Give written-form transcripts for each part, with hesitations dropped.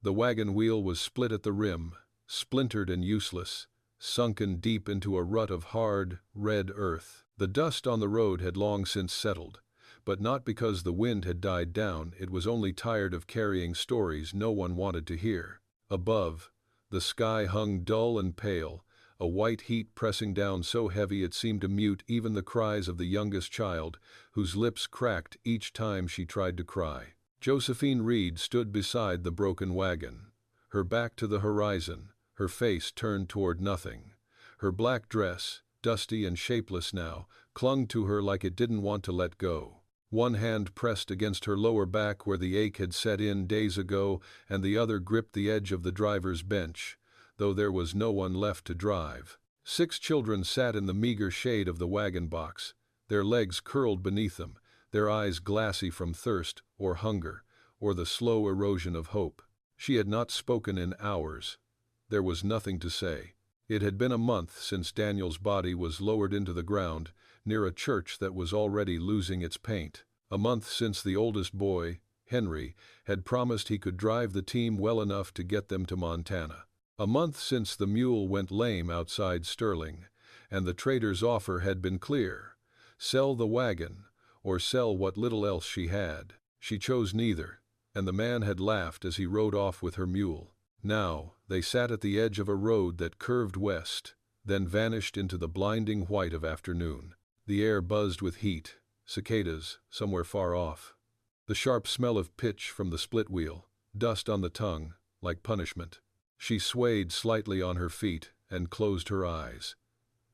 The wagon wheel was split at the rim, splintered and useless, sunken deep into a rut of hard, red earth. The dust on the road had long since settled, but not because the wind had died down. It was only tired of carrying stories no one wanted to hear. Above, the sky hung dull and pale, a white heat pressing down so heavy it seemed to mute even the cries of the youngest child, whose lips cracked each time she tried to cry. Josephine Reed stood beside the broken wagon, her back to the horizon, her face turned toward nothing. Her black dress, dusty and shapeless now, clung to her like it didn't want to let go. One hand pressed against her lower back where the ache had set in days ago, and the other gripped the edge of the driver's bench, though there was no one left to drive. 6 children sat in the meager shade of the wagon box, their legs curled beneath them, their eyes glassy from thirst or hunger, or the slow erosion of hope. She had not spoken in hours. There was nothing to say. It had been a month since Daniel's body was lowered into the ground, near a church that was already losing its paint. A month since the oldest boy, Henry, had promised he could drive the team well enough to get them to Montana. A month since the mule went lame outside Sterling, and the trader's offer had been clear: sell the wagon, or sell what little else she had. She chose neither, and the man had laughed as he rode off with her mule. Now, they sat at the edge of a road that curved west, then vanished into the blinding white of afternoon. The air buzzed with heat, cicadas somewhere far off. The sharp smell of pitch from the split wheel, dust on the tongue, like punishment. She swayed slightly on her feet and closed her eyes.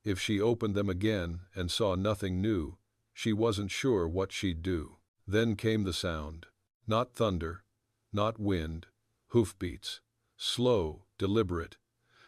If she opened them again and saw nothing new, she wasn't sure what she'd do. Then came the sound. Not thunder, not wind, hoofbeats. Slow, deliberate.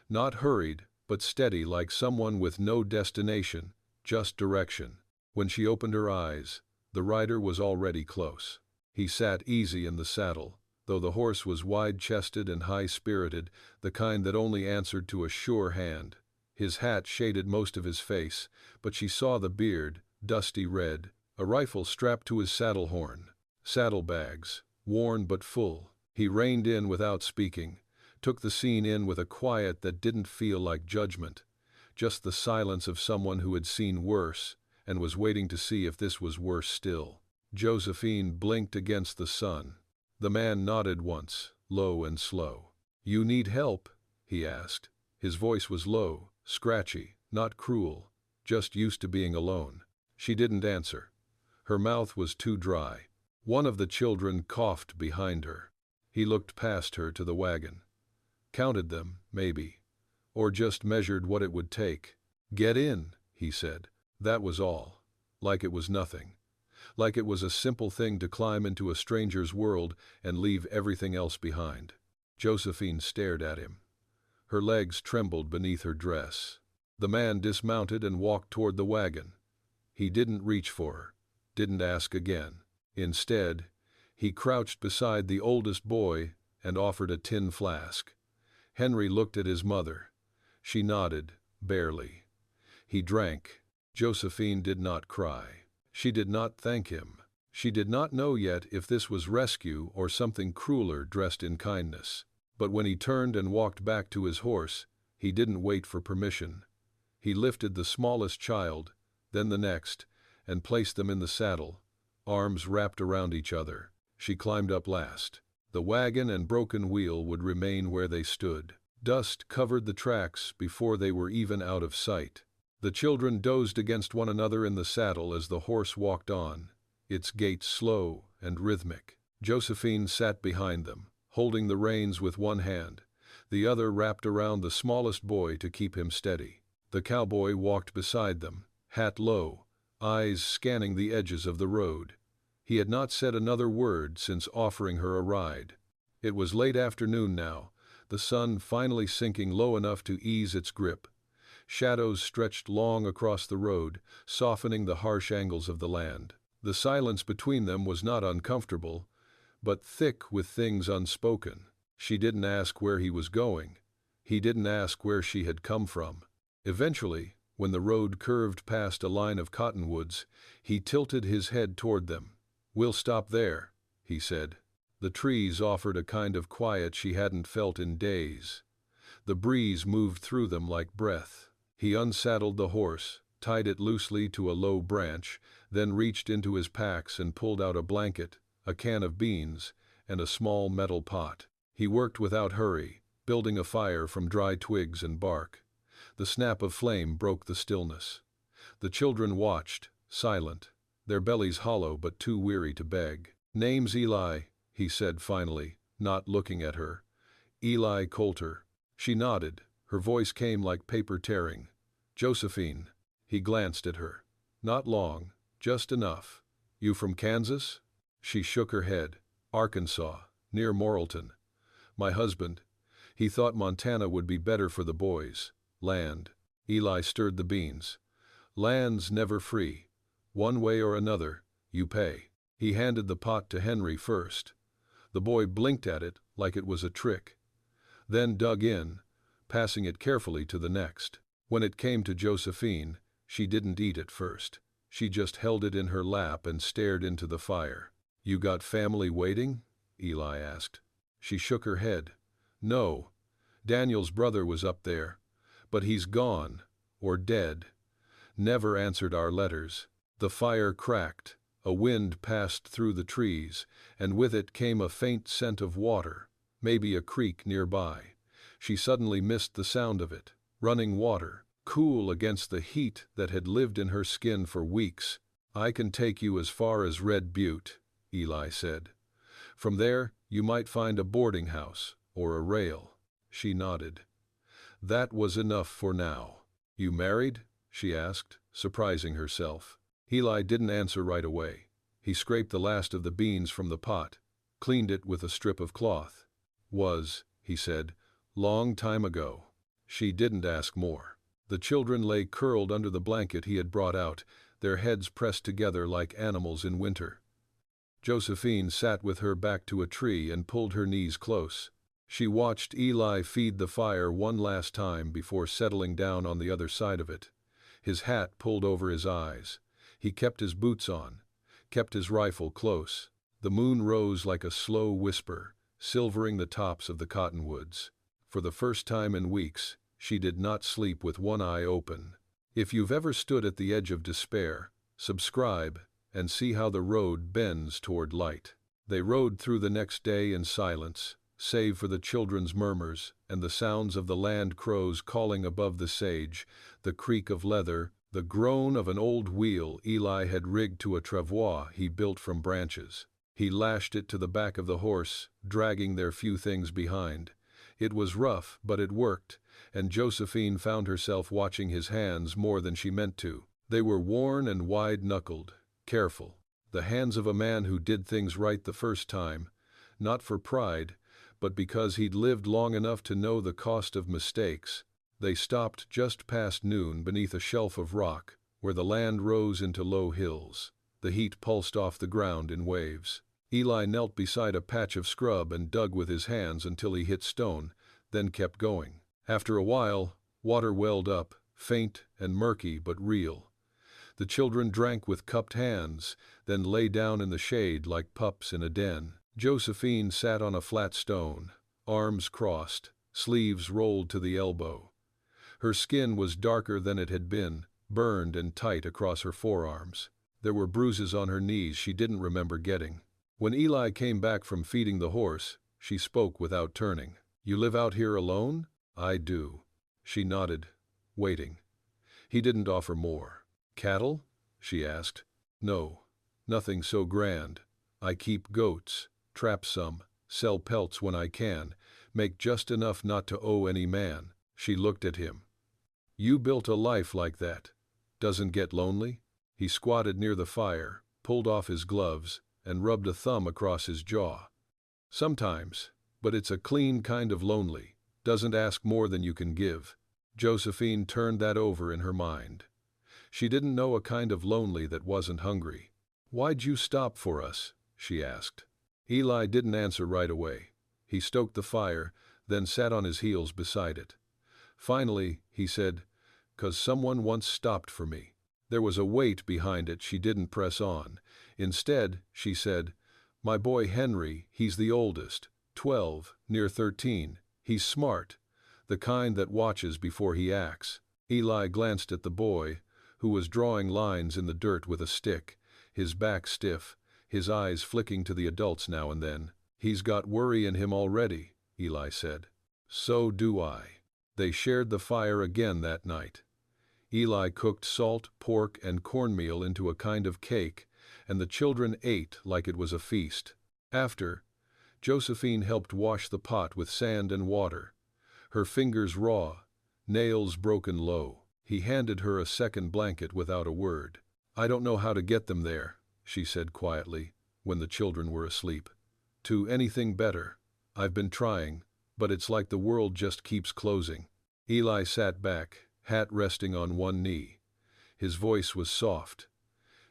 Not hurried, but steady, like someone with no destination, just direction. When she opened her eyes, the rider was already close. He sat easy in the saddle, though the horse was wide-chested and high-spirited, the kind that only answered to a sure hand. His hat shaded most of his face, but she saw the beard, dusty red, a rifle strapped to his saddle horn. Saddlebags, worn but full. He reined in without speaking, took the scene in with a quiet that didn't feel like judgment, just the silence of someone who had seen worse and was waiting to see if this was worse still. Josephine blinked against the sun. The man nodded once, low and slow. "You need help?" he asked. His voice was low, scratchy, not cruel, just used to being alone. She didn't answer. Her mouth was too dry. One of the children coughed behind her. He looked past her to the wagon. Counted them, maybe. Or just measured what it would take. "Get in," he said. That was all. Like it was nothing. Like it was a simple thing to climb into a stranger's world and leave everything else behind. Josephine stared at him. Her legs trembled beneath her dress. The man dismounted and walked toward the wagon. He didn't reach for her, didn't ask again. Instead, he crouched beside the oldest boy and offered a tin flask. Henry looked at his mother. She nodded, barely. He drank. Josephine did not cry. She did not thank him. She did not know yet if this was rescue or something crueler dressed in kindness. But when he turned and walked back to his horse, he didn't wait for permission. He lifted the smallest child, then the next, and placed them in the saddle, arms wrapped around each other. She climbed up last. The wagon and broken wheel would remain where they stood. Dust covered the tracks before they were even out of sight. The children dozed against one another in the saddle as the horse walked on, its gait slow and rhythmic. Josephine sat behind them, holding the reins with one hand, the other wrapped around the smallest boy to keep him steady. The cowboy walked beside them, hat low, eyes scanning the edges of the road. He had not said another word since offering her a ride. It was late afternoon now, the sun finally sinking low enough to ease its grip. Shadows stretched long across the road, softening the harsh angles of the land. The silence between them was not uncomfortable, but thick with things unspoken. She didn't ask where he was going. He didn't ask where she had come from. Eventually, when the road curved past a line of cottonwoods, he tilted his head toward them. "We'll stop there," he said. The trees offered a kind of quiet she hadn't felt in days. The breeze moved through them like breath. He unsaddled the horse, tied it loosely to a low branch, then reached into his packs and pulled out a blanket, a can of beans, and a small metal pot. He worked without hurry, building a fire from dry twigs and bark. The snap of flame broke the stillness. The children watched, silent, their bellies hollow but too weary to beg. "Name's Eli," he said finally, not looking at her. "Eli Coulter." She nodded. Her voice came like paper tearing. "Josephine." He glanced at her. "Not long, just enough. You from Kansas?" She shook her head. "Arkansas, near Morrilton. My husband. He thought Montana would be better for the boys. Land." Eli stirred the beans. "Land's never free. One way or another, you pay." He handed the pot to Henry first. The boy blinked at it like it was a trick, then dug in, passing it carefully to the next. When it came to Josephine, she didn't eat it first. She just held it in her lap and stared into the fire. "You got family waiting?" Eli asked. She shook her head. "No. Daniel's brother was up there, but he's gone, or dead. Never answered our letters." The fire cracked. A wind passed through the trees, and with it came a faint scent of water, maybe a creek nearby. She suddenly missed the sound of it. Running water, cool against the heat that had lived in her skin for weeks. "I can take you as far as Red Butte," Eli said. "From there, you might find a boarding house, or a rail." She nodded. That was enough for now. "You married?" she asked, surprising herself. Eli didn't answer right away. He scraped the last of the beans from the pot, cleaned it with a strip of cloth. "Was," he said, "long time ago." She didn't ask more. The children lay curled under the blanket he had brought out, their heads pressed together like animals in winter. Josephine sat with her back to a tree and pulled her knees close. She watched Eli feed the fire one last time before settling down on the other side of it. His hat pulled over his eyes. He kept his boots on, kept his rifle close. The moon rose like a slow whisper, silvering the tops of the cottonwoods. For the first time in weeks, she did not sleep with one eye open. If you've ever stood at the edge of despair, subscribe and see how the road bends toward light. They rode through the next day in silence, save for the children's murmurs and the sounds of the land crows calling above the sage, the creak of leather, the groan of an old wheel Eli had rigged to a travois he built from branches. He lashed it to the back of the horse, dragging their few things behind. It was rough, but it worked, and Josephine found herself watching his hands more than she meant to. They were worn and wide-knuckled, careful. The hands of a man who did things right the first time, not for pride, but because he'd lived long enough to know the cost of mistakes. They stopped just past noon beneath a shelf of rock, where the land rose into low hills. The heat pulsed off the ground in waves. Eli knelt beside a patch of scrub and dug with his hands until he hit stone, then kept going. After a while, water welled up, faint and murky but real. The children drank with cupped hands, then lay down in the shade like pups in a den. Josephine sat on a flat stone, arms crossed, sleeves rolled to the elbow. Her skin was darker than it had been, burned and tight across her forearms. There were bruises on her knees she didn't remember getting. When Eli came back from feeding the horse, she spoke without turning. "You live out here alone?" "I do." She nodded, waiting. He didn't offer more. "Cattle?" she asked. "No, nothing so grand. I keep goats, trap some, sell pelts when I can, make just enough not to owe any man." She looked at him. "You built a life like that. Doesn't get lonely?" He squatted near the fire, pulled off his gloves, and rubbed a thumb across his jaw. "Sometimes, but it's a clean kind of lonely. Doesn't ask more than you can give." Josephine turned that over in her mind. She didn't know a kind of lonely that wasn't hungry. "Why'd you stop for us?" she asked. Eli didn't answer right away. He stoked the fire, then sat on his heels beside it. Finally, he said, "'Cause someone once stopped for me." There was a weight behind it she didn't press on. Instead, she said, My boy Henry, he's the oldest, 12, near 13. He's smart, the kind that watches before he acts. Eli glanced at the boy, who was drawing lines in the dirt with a stick, his back stiff, his eyes flicking to the adults now and then. He's got worry in him already, Eli said. So do I. They shared the fire again that night. Eli cooked salt, pork, and cornmeal into a kind of cake, and the children ate like it was a feast. After, Josephine helped wash the pot with sand and water, her fingers raw, nails broken low. He handed her a second blanket without a word. I don't know how to get them there, she said quietly, when the children were asleep. To anything better. I've been trying, but it's like the world just keeps closing. Eli sat back, hat resting on one knee. His voice was soft.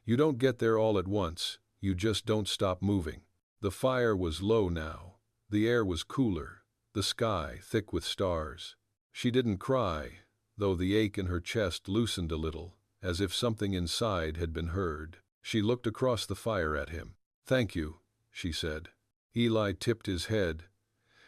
You don't get there all at once, you just don't stop moving. The fire was low now. The air was cooler, the sky thick with stars. She didn't cry, though the ache in her chest loosened a little, as if something inside had been heard. She looked across the fire at him. Thank you, she said. Eli tipped his head,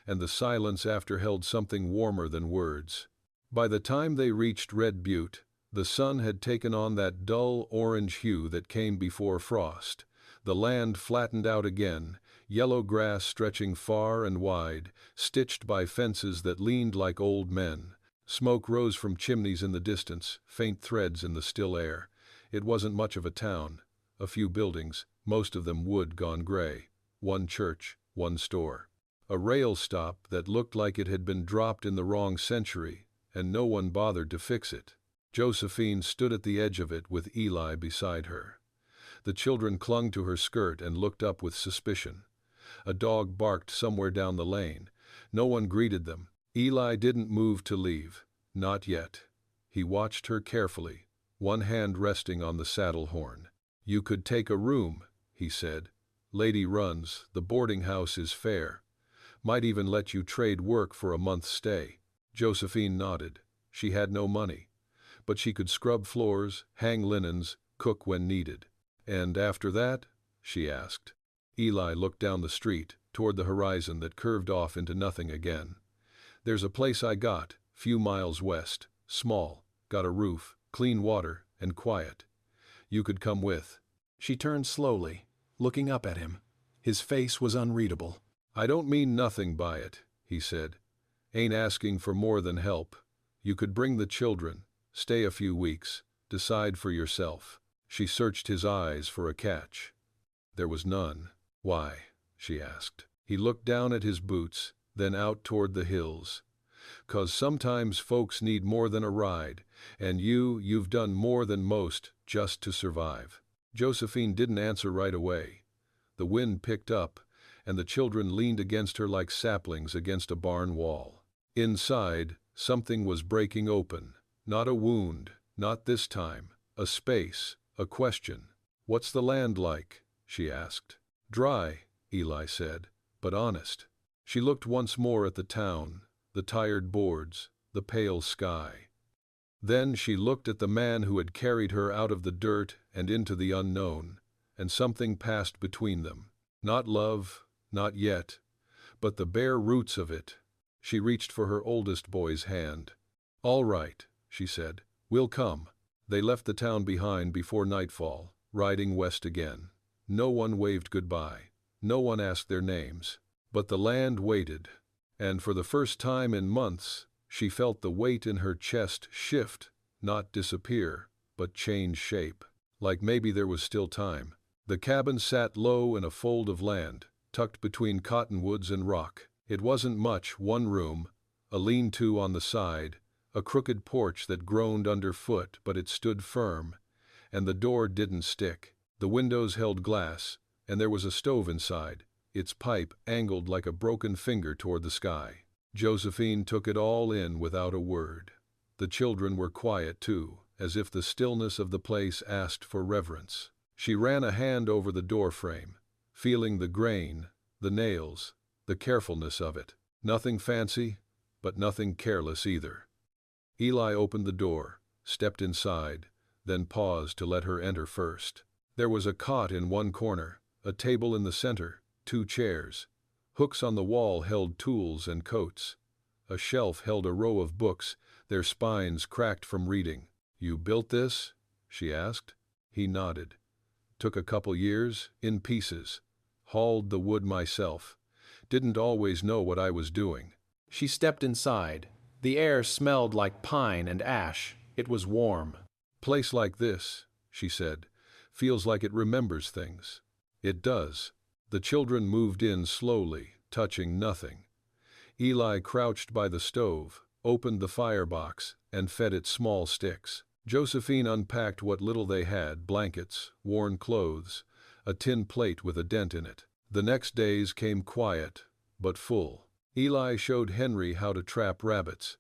and the silence after held something warmer than words. By the time they reached Red Butte, the sun had taken on that dull orange hue that came before frost. The land flattened out again, yellow grass stretching far and wide, stitched by fences that leaned like old men. Smoke rose from chimneys in the distance, faint threads in the still air. It wasn't much of a town. A few buildings, most of them wood gone gray. One church, one store. A rail stop that looked like it had been dropped in the wrong century, and no one bothered to fix it. Josephine stood at the edge of it with Eli beside her. The children clung to her skirt and looked up with suspicion. A dog barked somewhere down the lane. No one greeted them. Eli didn't move to leave. Not yet. He watched her carefully, one hand resting on the saddle horn. You could take a room, he said. Lady runs, the boarding house is fair. Might even let you trade work for a month's stay. Josephine nodded. She had no money, but she could scrub floors, hang linens, cook when needed. And after that? She asked. Eli looked down the street, toward the horizon that curved off into nothing again. There's a place I got, few miles west, small, got a roof, clean water, and quiet. You could come with. She turned slowly, looking up at him. His face was unreadable. I don't mean nothing by it, he said. Ain't asking for more than help. You could bring the children, stay a few weeks, decide for yourself. She searched his eyes for a catch. There was none. Why? She asked. He looked down at his boots, then out toward the hills. 'Cause sometimes folks need more than a ride, and you've done more than most just to survive. Josephine didn't answer right away. The wind picked up, and the children leaned against her like saplings against a barn wall. Inside, something was breaking open. Not a wound, not this time. A space, a question. What's the land like? She asked. Dry, Eli said, but honest. She looked once more at the town, the tired boards, the pale sky. Then she looked at the man who had carried her out of the dirt and into the unknown, and something passed between them. Not love, not yet, but the bare roots of it. She reached for her oldest boy's hand. All right, she said, we'll come. They left the town behind before nightfall, riding west again. No one waved goodbye. No one asked their names. But the land waited, and for the first time in months, she felt the weight in her chest shift, not disappear, but change shape. Like maybe there was still time. The cabin sat low in a fold of land, tucked between cottonwoods and rock. It wasn't much, one room, a lean-to on the side, a crooked porch that groaned underfoot, but it stood firm, and the door didn't stick. The windows held glass, and there was a stove inside, its pipe angled like a broken finger toward the sky. Josephine took it all in without a word. The children were quiet too, as if the stillness of the place asked for reverence. She ran a hand over the doorframe, feeling the grain, the nails, the carefulness of it. Nothing fancy, but nothing careless either. Eli opened the door, stepped inside, then paused to let her enter first. There was a cot in one corner, a table in the center, 2 chairs. Hooks on the wall held tools and coats. A shelf held a row of books, their spines cracked from reading. "You built this?" she asked. He nodded. "Took a couple years, in pieces. Hauled the wood myself. Didn't always know what I was doing." She stepped inside. The air smelled like pine and ash. It was warm. "Place like this," she said, "feels like it remembers things." It does. The children moved in slowly, touching nothing. Eli crouched by the stove, opened the firebox, and fed it small sticks. Josephine unpacked what little they had: blankets, worn clothes, a tin plate with a dent in it. The next days came quiet, but full. Eli showed Henry how to trap rabbits.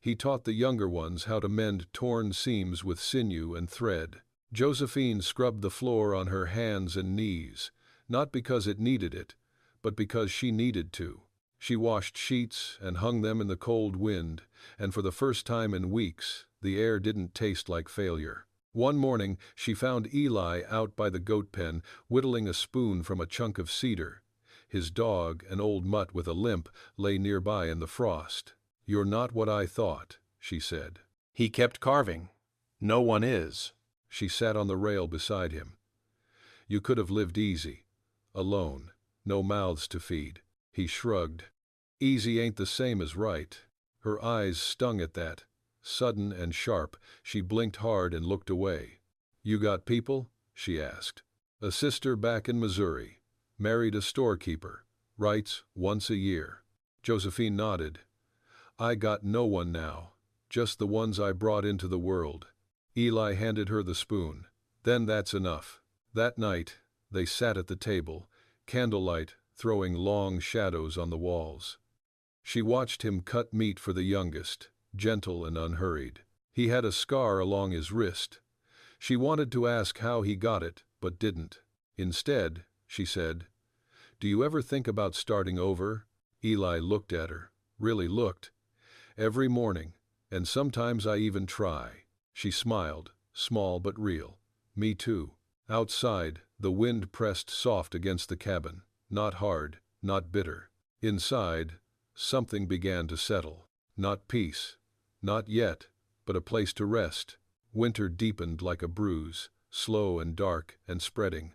He taught the younger ones how to mend torn seams with sinew and thread. Josephine scrubbed the floor on her hands and knees, not because it needed it, but because she needed to. She washed sheets and hung them in the cold wind, and for the first time in weeks, the air didn't taste like failure. One morning, she found Eli out by the goat pen, whittling a spoon from a chunk of cedar. His dog, an old mutt with a limp, lay nearby in the frost. "You're not what I thought," she said. He kept carving. "No one is." She sat on the rail beside him. "You could have lived easy. Alone. No mouths to feed." He shrugged. "Easy ain't the same as right." Her eyes stung at that. Sudden and sharp, she blinked hard and looked away. "You got people?" she asked. "A sister back in Missouri. Married a storekeeper. Writes once a year." Josephine nodded. "I got no one now. Just the ones I brought into the world." Eli handed her the spoon. "Then that's enough." That night, they sat at the table, candlelight throwing long shadows on the walls. She watched him cut meat for the youngest, gentle and unhurried. He had a scar along his wrist. She wanted to ask how he got it, but didn't. Instead, she said, "Do you ever think about starting over?" Eli looked at her, really looked. "Every morning, and sometimes I even try." She smiled, small but real. "Me too." Outside, the wind pressed soft against the cabin, not hard, not bitter. Inside, something began to settle. Not peace, not yet, but a place to rest. Winter deepened like a bruise, slow and dark and spreading.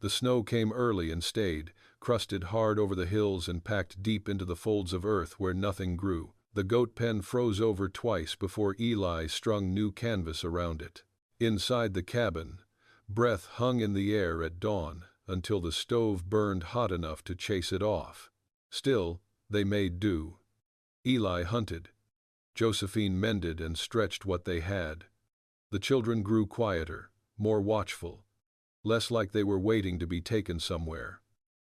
The snow came early and stayed, crusted hard over the hills and packed deep into the folds of earth where nothing grew. The goat pen froze over twice before Eli strung new canvas around it. Inside the cabin, breath hung in the air at dawn until the stove burned hot enough to chase it off. Still, they made do. Eli hunted. Josephine mended and stretched what they had. The children grew quieter, more watchful, less like they were waiting to be taken somewhere,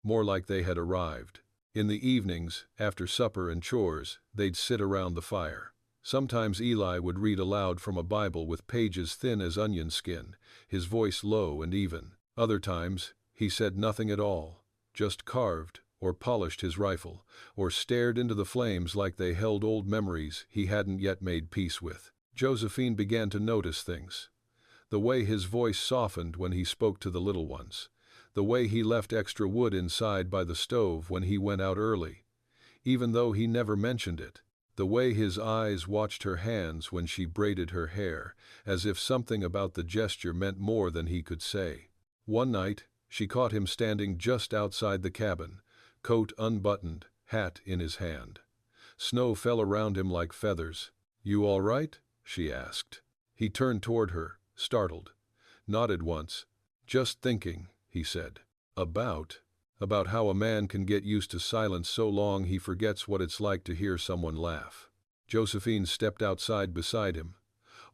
more like they had arrived. In the evenings, after supper and chores, they'd sit around the fire. Sometimes Eli would read aloud from a Bible with pages thin as onion skin, his voice low and even. Other times, he said nothing at all, just carved, or polished his rifle, or stared into the flames like they held old memories he hadn't yet made peace with. Josephine began to notice things. The way his voice softened when he spoke to the little ones. The way he left extra wood inside by the stove when he went out early, even though he never mentioned it. The way his eyes watched her hands when she braided her hair, as if something about the gesture meant more than he could say. One night, she caught him standing just outside the cabin, coat unbuttoned, hat in his hand. Snow fell around him like feathers. "You all right?" she asked. He turned toward her, startled. Nodded once. "Just thinking," he said. About how a man can get used to silence so long he forgets what it's like to hear someone laugh." Josephine stepped outside beside him,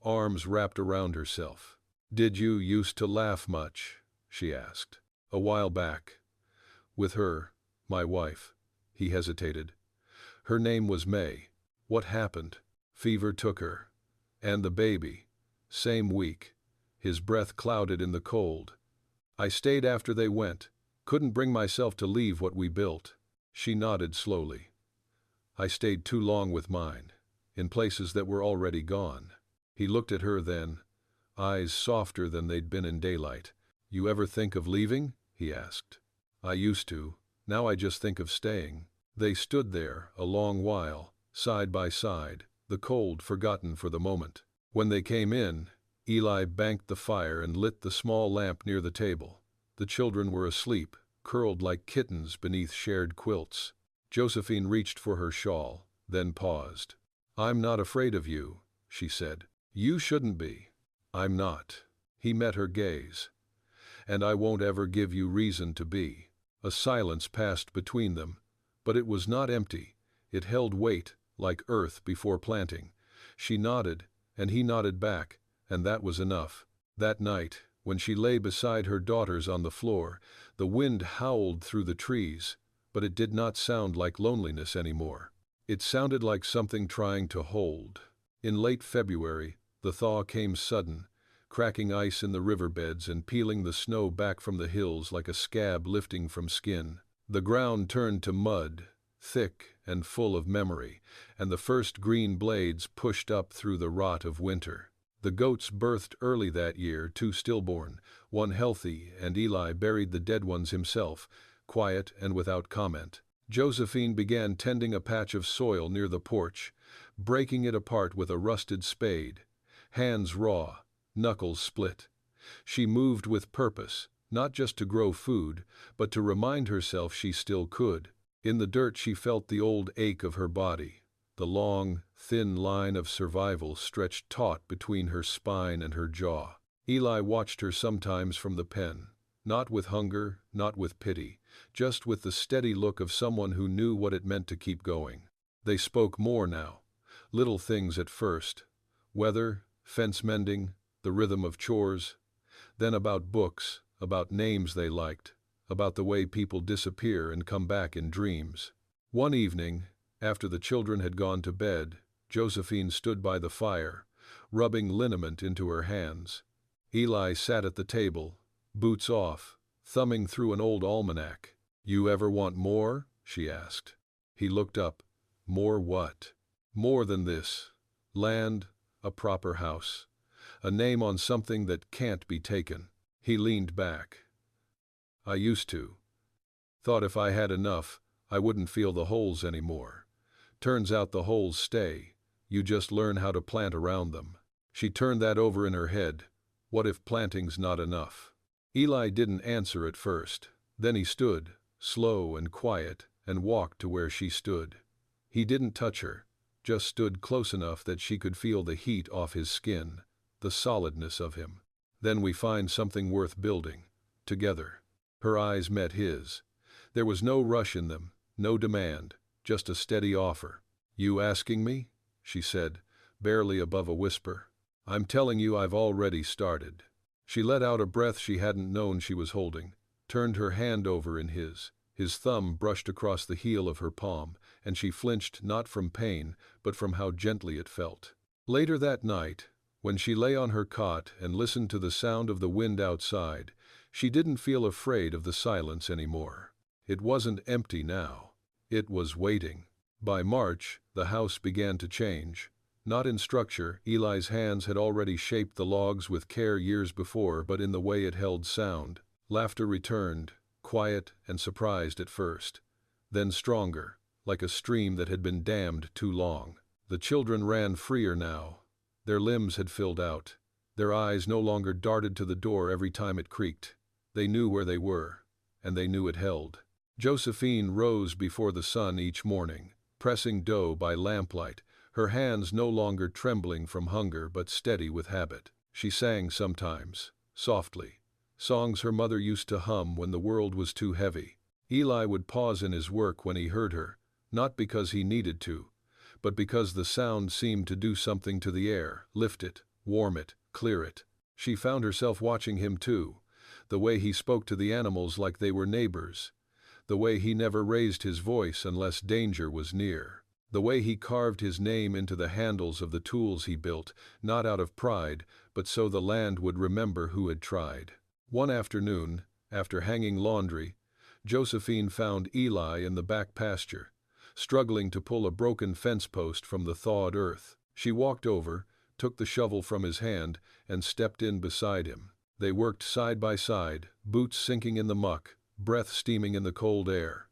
arms wrapped around herself. "Did you used to laugh much?" she asked. "A while back. With her, my wife." He hesitated. "Her name was May. What happened? Fever took her. And the baby. Same week." His breath clouded in the cold. "I stayed after they went. Couldn't bring myself to leave what we built." She nodded slowly. "I stayed too long with mine, in places that were already gone." He looked at her then, eyes softer than they'd been in daylight. "You ever think of leaving?" he asked. "I used to. Now I just think of staying." They stood there a long while, side by side, the cold forgotten for the moment. When they came in, Eli banked the fire and lit the small lamp near the table. The children were asleep, curled like kittens beneath shared quilts. Josephine reached for her shawl, then paused. "I'm not afraid of you," she said. "You shouldn't be." "I'm not." He met her gaze. "And I won't ever give you reason to be." A silence passed between them, but it was not empty. It held weight, like earth before planting. She nodded, and he nodded back, and that was enough. That night, when she lay beside her daughters on the floor, the wind howled through the trees, but it did not sound like loneliness anymore. It sounded like something trying to hold. In late February, the thaw came sudden, cracking ice in the riverbeds and peeling the snow back from the hills like a scab lifting from skin. The ground turned to mud, thick and full of memory, and the first green blades pushed up through the rot of winter. The goats birthed early that year, 2 stillborn, 1 healthy, and Eli buried the dead ones himself, quiet and without comment. Josephine began tending a patch of soil near the porch, breaking it apart with a rusted spade, hands raw, knuckles split. She moved with purpose, not just to grow food, but to remind herself she still could. In the dirt she felt the old ache of her body. The long, thin line of survival stretched taut between her spine and her jaw. Eli watched her sometimes from the pen, not with hunger, not with pity, just with the steady look of someone who knew what it meant to keep going. They spoke more now. Little things at first. Weather, fence mending, the rhythm of chores. Then about books, about names they liked, about the way people disappear and come back in dreams. One evening, after the children had gone to bed, Josephine stood by the fire, rubbing liniment into her hands. Eli sat at the table, boots off, thumbing through an old almanac. "You ever want more?" she asked. He looked up. "More what?" "More than this. Land, a proper house, a name on something that can't be taken." He leaned back. "I used to. Thought if I had enough, I wouldn't feel the holes anymore. Turns out the holes stay. You just learn how to plant around them." She turned that over in her head. What if planting's not enough? Eli didn't answer at first. Then he stood, slow and quiet, and walked to where she stood. He didn't touch her, just stood close enough that she could feel the heat off his skin, the solidness of him. "Then we find something worth building, together." Her eyes met his. There was no rush in them, no demand, just a steady offer. "You asking me?" she said, barely above a whisper. "I'm telling you I've already started." She let out a breath she hadn't known she was holding, turned her hand over in his. His thumb brushed across the heel of her palm, and she flinched not from pain, but from how gently it felt. Later that night, when she lay on her cot and listened to the sound of the wind outside, she didn't feel afraid of the silence anymore. It wasn't empty now. It was waiting. By March, the house began to change. Not in structure, Eli's hands had already shaped the logs with care years before, but in the way it held sound. Laughter returned, quiet and surprised at first, then stronger, like a stream that had been dammed too long. The children ran freer now. Their limbs had filled out. Their eyes no longer darted to the door every time it creaked. They knew where they were, and they knew it held. Josephine rose before the sun each morning, pressing dough by lamplight, her hands no longer trembling from hunger but steady with habit. She sang sometimes, softly, songs her mother used to hum when the world was too heavy. Eli would pause in his work when he heard her, not because he needed to, but because the sound seemed to do something to the air, lift it, warm it, clear it. She found herself watching him too, the way he spoke to the animals like they were neighbors, the way he never raised his voice unless danger was near, the way he carved his name into the handles of the tools he built, not out of pride, but so the land would remember who had tried. One afternoon, after hanging laundry, Josephine found Eli in the back pasture, struggling to pull a broken fence post from the thawed earth. She walked over, took the shovel from his hand, and stepped in beside him. They worked side by side, boots sinking in the muck, breath steaming in the cold air.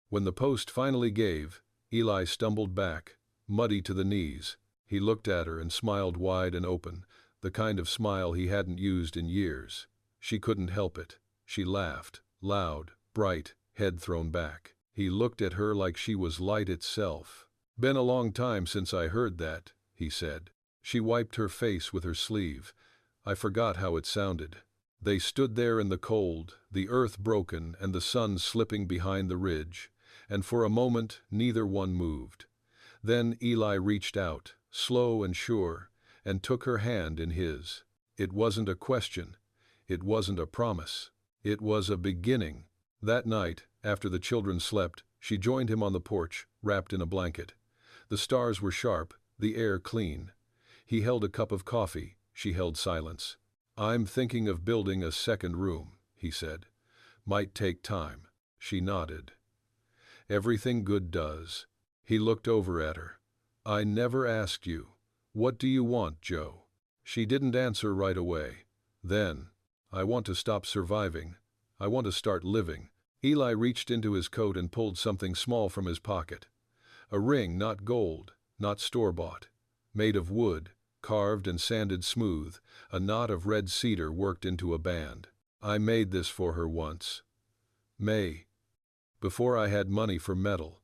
When the post finally gave, Eli stumbled back, muddy to the knees. He looked at her and smiled wide and open, the kind of smile he hadn't used in years. She couldn't help it. She laughed, loud, bright, head thrown back. He looked at her like she was light itself. "Been a long time since I heard that," he said. She wiped her face with her sleeve. "I forgot how it sounded." They stood there in the cold, the earth broken and the sun slipping behind the ridge, and for a moment neither one moved. Then Eli reached out, slow and sure, and took her hand in his. It wasn't a question. It wasn't a promise. It was a beginning. That night, after the children slept, she joined him on the porch, wrapped in a blanket. The stars were sharp, the air clean. He held a cup of coffee. She held silence. "I'm thinking of building a second room," he said. "Might take time." She nodded. "Everything good does." He looked over at her. "I never asked you. What do you want, Joe?" She didn't answer right away. Then, "I want to stop surviving. I want to start living." Eli reached into his coat and pulled something small from his pocket. A ring, not gold, not store-bought, made of wood, carved and sanded smooth, a knot of red cedar worked into a band. "I made this for her once. May. Before I had money for metal.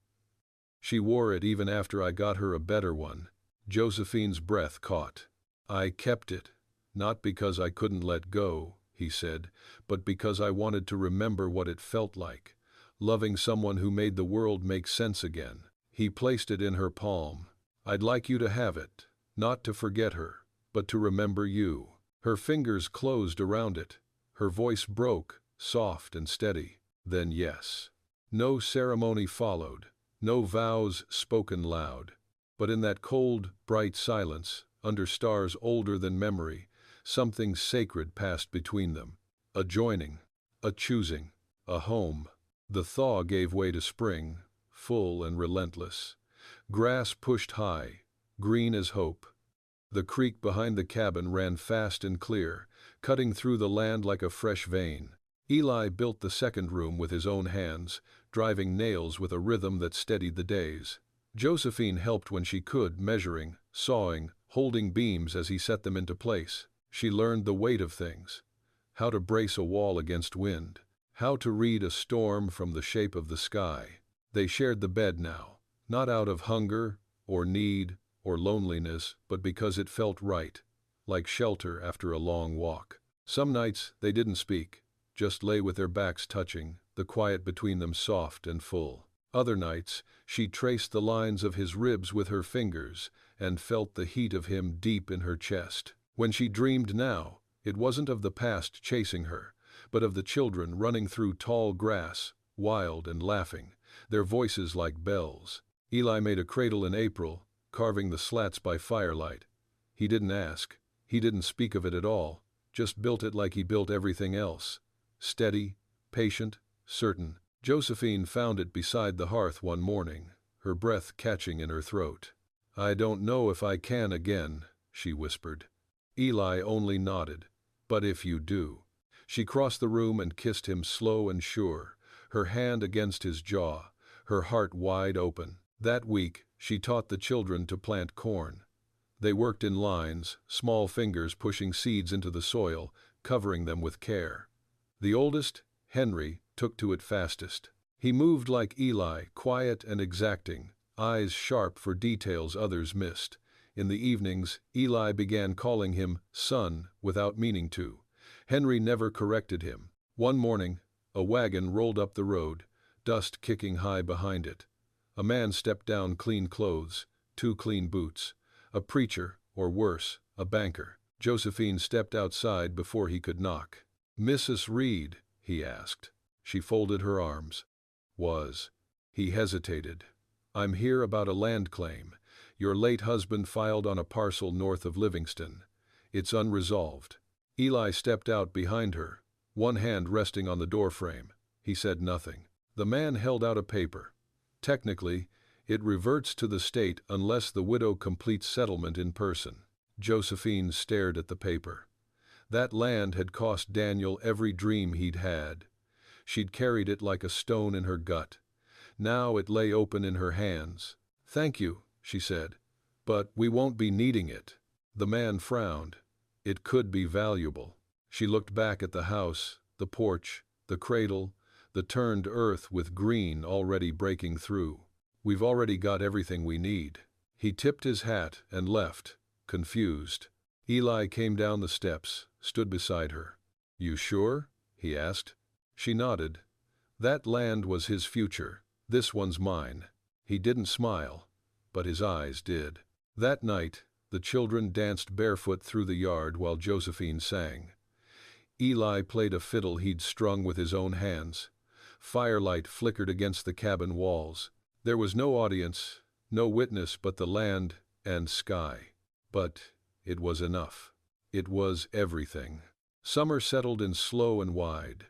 She wore it even after I got her a better one." Josephine's breath caught. "I kept it, not because I couldn't let go," he said, "but because I wanted to remember what it felt like, loving someone who made the world make sense again." He placed it in her palm. "I'd like you to have it, not to forget her, but to remember you." Her fingers closed around it. Her voice broke, soft and steady. "Then yes." No ceremony followed, no vows spoken loud. But in that cold, bright silence, under stars older than memory, something sacred passed between them. A joining, a choosing, a home. The thaw gave way to spring, full and relentless. Grass pushed high, green as hope. The creek behind the cabin ran fast and clear, cutting through the land like a fresh vein. Eli built the second room with his own hands, driving nails with a rhythm that steadied the days. Josephine helped when she could, measuring, sawing, holding beams as he set them into place. She learned the weight of things, how to brace a wall against wind, how to read a storm from the shape of the sky. They shared the bed now, not out of hunger or need or loneliness, but because it felt right, like shelter after a long walk. Some nights they didn't speak, just lay with their backs touching, the quiet between them soft and full. Other nights, she traced the lines of his ribs with her fingers and felt the heat of him deep in her chest. When she dreamed now, it wasn't of the past chasing her, but of the children running through tall grass, wild and laughing, their voices like bells. Eli made a cradle in April, carving the slats by firelight. He didn't ask. He didn't speak of it at all, just built it like he built everything else. Steady, patient, certain. Josephine found it beside the hearth one morning, her breath catching in her throat. "I don't know if I can again," she whispered. Eli only nodded. "But if you do." She crossed the room and kissed him slow and sure, her hand against his jaw, her heart wide open. That week, she taught the children to plant corn. They worked in lines, small fingers pushing seeds into the soil, covering them with care. The oldest, Henry, took to it fastest. He moved like Eli, quiet and exacting, eyes sharp for details others missed. In the evenings, Eli began calling him son without meaning to. Henry never corrected him. One morning, a wagon rolled up the road, dust kicking high behind it. A man stepped down, clean clothes, 2 clean boots. A preacher, or worse, a banker. Josephine stepped outside before he could knock. "Mrs. Reed?" he asked. She folded her arms. He hesitated. "I'm here about a land claim. Your late husband filed on a parcel north of Livingston. It's unresolved." Eli stepped out behind her, one hand resting on the doorframe. He said nothing. The man held out a paper. "Technically, it reverts to the state unless the widow completes settlement in person." Josephine stared at the paper. That land had cost Daniel every dream he'd had. She'd carried it like a stone in her gut. Now it lay open in her hands. "Thank you," she said, "but we won't be needing it." The man frowned. It could be valuable. She looked back at the house, the porch, the cradle, the turned earth with green already breaking through. "We've already got everything we need." He tipped his hat and left, confused. Eli came down the steps, stood beside her. "You sure?" he asked. She nodded. That land was his future. This one's mine. He didn't smile, but his eyes did. That night, the children danced barefoot through the yard while Josephine sang. Eli played a fiddle he'd strung with his own hands. Firelight flickered against the cabin walls. There was no audience, no witness but the land and sky. But it was enough. It was everything. Summer settled in slow and wide.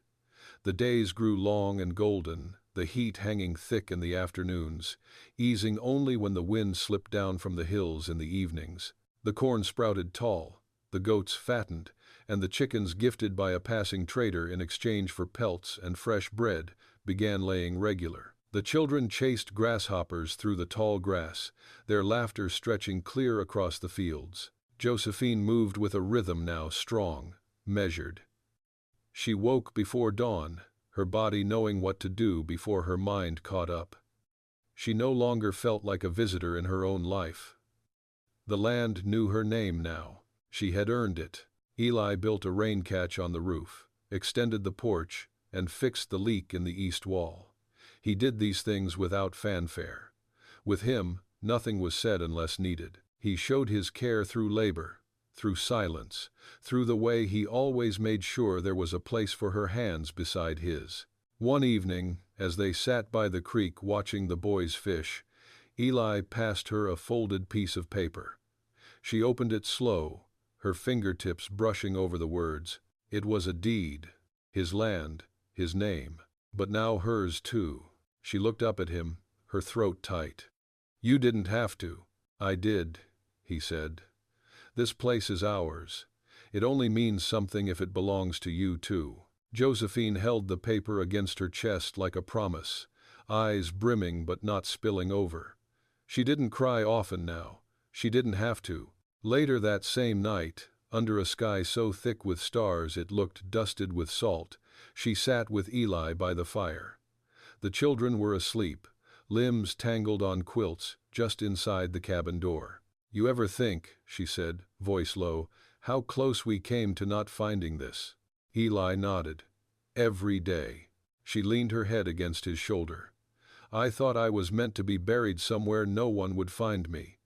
The days grew long and golden, the heat hanging thick in the afternoons, easing only when the wind slipped down from the hills in the evenings. The corn sprouted tall, the goats fattened, and the chickens gifted by a passing trader in exchange for pelts and fresh bread began laying regular. The children chased grasshoppers through the tall grass, their laughter stretching clear across the fields. Josephine moved with a rhythm now strong, measured. She woke before dawn, her body knowing what to do before her mind caught up. She no longer felt like a visitor in her own life. The land knew her name now. She had earned it. Eli built a rain catch on the roof, extended the porch, and fixed the leak in the east wall. He did these things without fanfare. With him, nothing was said unless needed. He showed his care through labor, through silence, through the way he always made sure there was a place for her hands beside his. One evening, as they sat by the creek watching the boys fish, Eli passed her a folded piece of paper. She opened it slow, her fingertips brushing over the words. It was a deed, his land, his name, but now hers too. She looked up at him, her throat tight. "You didn't have to." "I did," he said. "This place is ours. It only means something if it belongs to you too." Josephine held the paper against her chest like a promise, eyes brimming but not spilling over. She didn't cry often now. She didn't have to. Later that same night, under a sky so thick with stars it looked dusted with salt, she sat with Eli by the fire. The children were asleep, limbs tangled on quilts just inside the cabin door. "You ever think," she said, voice low, "how close we came to not finding this?" Eli nodded. "Every day." She leaned her head against his shoulder. "I thought I was meant to be buried somewhere no one would find me.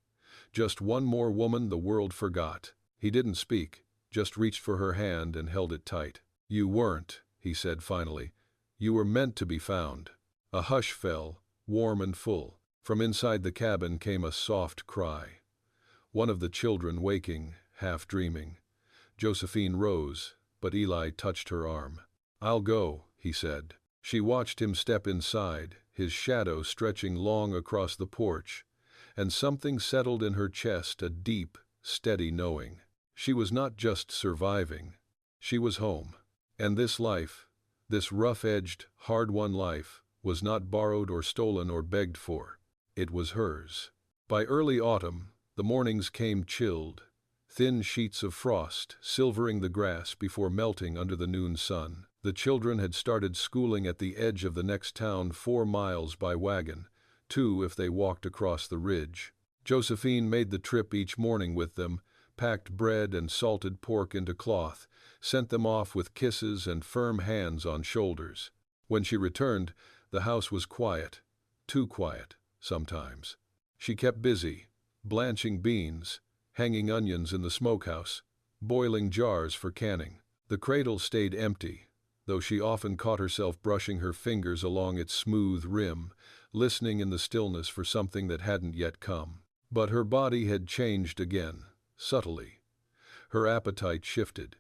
Just one more woman the world forgot." He didn't speak, just reached for her hand and held it tight. "You weren't," he said finally. "You were meant to be found." A hush fell, warm and full. From inside the cabin came a soft cry. One of the children waking, half dreaming. Josephine rose, but Eli touched her arm. "I'll go," he said. She watched him step inside, his shadow stretching long across the porch, and something settled in her chest, a deep, steady knowing. She was not just surviving. She was home. And this life, this rough-edged, hard-won life, was not borrowed or stolen or begged for. It was hers. By early autumn, the mornings came chilled, thin sheets of frost silvering the grass before melting under the noon sun. The children had started schooling at the edge of the next town 4 miles by wagon, 2 if they walked across the ridge. Josephine made the trip each morning with them, packed bread and salted pork into cloth, sent them off with kisses and firm hands on shoulders. When she returned, the house was quiet, too quiet, sometimes. She kept busy, blanching beans, hanging onions in the smokehouse, boiling jars for canning. The cradle stayed empty, though she often caught herself brushing her fingers along its smooth rim, listening in the stillness for something that hadn't yet come. But her body had changed again, subtly. Her appetite shifted.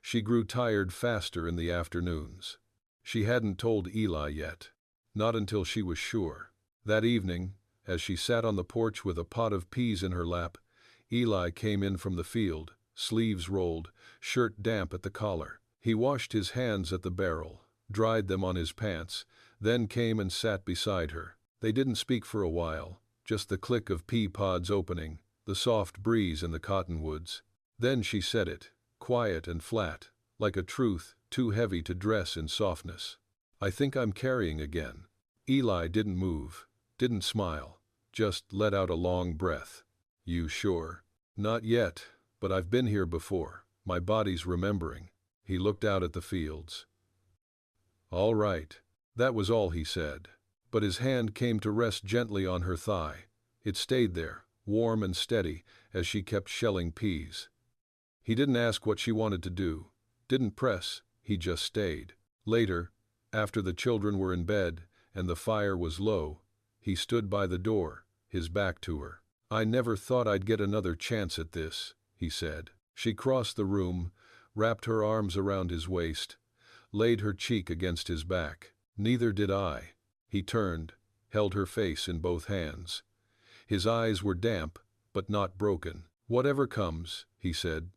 She grew tired faster in the afternoons. She hadn't told Eli yet. Not until she was sure. That evening, as she sat on the porch with a pot of peas in her lap, Eli came in from the field, sleeves rolled, shirt damp at the collar. He washed his hands at the barrel, dried them on his pants, then came and sat beside her. They didn't speak for a while, just the click of pea pods opening, the soft breeze in the cottonwoods. Then she said it, quiet and flat, like a truth too heavy to dress in softness. "I think I'm carrying again." Eli didn't move, didn't smile, just let out a long breath. "You sure?" "Not yet, but I've been here before. My body's remembering." He looked out at the fields. "All right." That was all he said. But his hand came to rest gently on her thigh. It stayed there, warm and steady, as she kept shelling peas. He didn't ask what she wanted to do, didn't press, he just stayed. Later, after the children were in bed and the fire was low, he stood by the door, his back to her. "I never thought I'd get another chance at this," he said. She crossed the room, wrapped her arms around his waist, laid her cheek against his back. "Neither did I." He turned, held her face in both hands. His eyes were damp, but not broken. "Whatever comes," he said,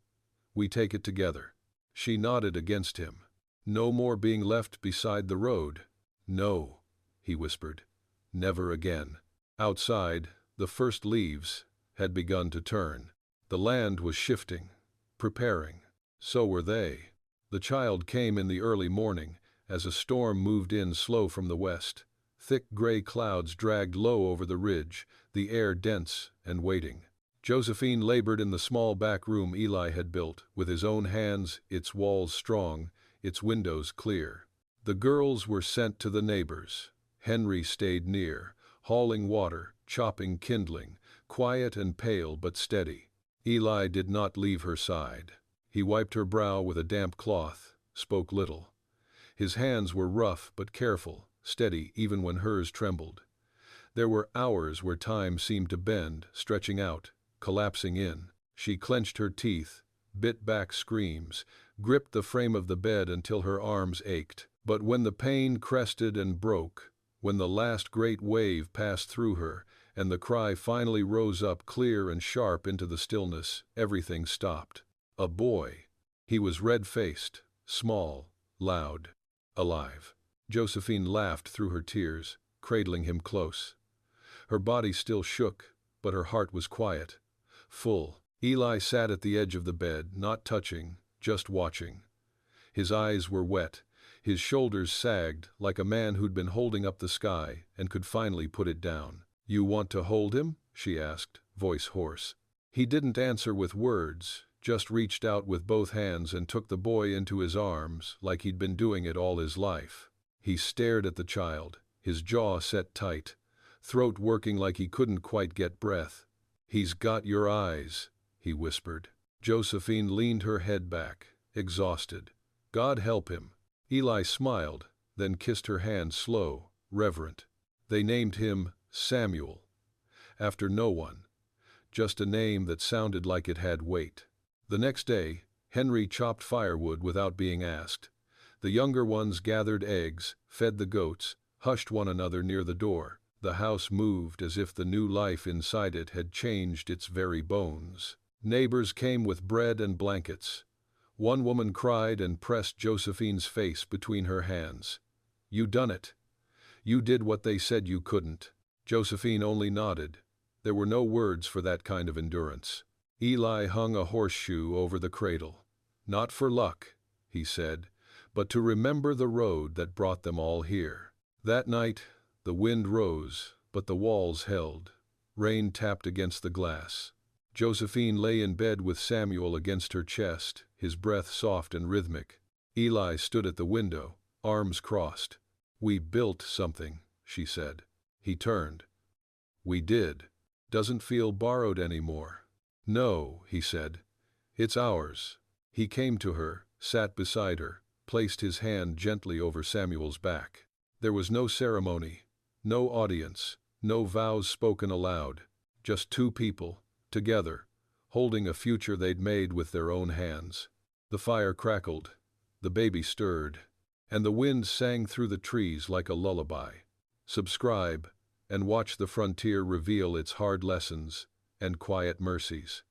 "we take it together." She nodded against him. "No more being left beside the road." "No," he whispered. "Never again." Outside, the first leaves had begun to turn. The land was shifting, preparing. So were they. The child came in the early morning, as a storm moved in slow from the west. Thick gray clouds dragged low over the ridge, the air dense and waiting. Josephine labored in the small back room Eli had built, with his own hands, its walls strong, its windows clear. The girls were sent to the neighbors. Henry stayed near, hauling water, chopping kindling, quiet and pale but steady. Eli did not leave her side. He wiped her brow with a damp cloth, spoke little. His hands were rough but careful, steady even when hers trembled. There were hours where time seemed to bend, stretching out, collapsing in. She clenched her teeth, bit back screams, gripped the frame of the bed until her arms ached. But when the pain crested and broke, when the last great wave passed through her, and the cry finally rose up clear and sharp into the stillness, everything stopped. A boy. He was red-faced, small, loud, alive. Josephine laughed through her tears, cradling him close. Her body still shook, but her heart was quiet, full. Eli sat at the edge of the bed, not touching, just watching. His eyes were wet, his shoulders sagged like a man who'd been holding up the sky and could finally put it down. "You want to hold him?" she asked, voice hoarse. He didn't answer with words, just reached out with both hands and took the boy into his arms like he'd been doing it all his life. He stared at the child, his jaw set tight, throat working like he couldn't quite get breath. "He's got your eyes," he whispered. Josephine leaned her head back, exhausted. "God help him." Eli smiled, then kissed her hand slow, reverent. They named him Samuel, after no one, just a name that sounded like it had weight. The next day, Henry chopped firewood without being asked. The younger ones gathered eggs, fed the goats, hushed one another near the door. The house moved as if the new life inside it had changed its very bones. Neighbors came with bread and blankets. One woman cried and pressed Josephine's face between her hands. "You done it. You did what they said you couldn't." Josephine only nodded. There were no words for that kind of endurance. Eli hung a horseshoe over the cradle. "Not for luck," he said, "but to remember the road that brought them all here." That night, the wind rose, but the walls held. Rain tapped against the glass. Josephine lay in bed with Samuel against her chest, his breath soft and rhythmic. Eli stood at the window, arms crossed. "We built something," she said. He turned. "We did. Doesn't feel borrowed anymore." "No," he said. "It's ours." He came to her, sat beside her, placed his hand gently over Samuel's back. There was no ceremony, no audience, no vows spoken aloud, just two people, together, holding a future they'd made with their own hands. The fire crackled, the baby stirred, and the wind sang through the trees like a lullaby. Subscribe and watch the frontier reveal its hard lessons and quiet mercies.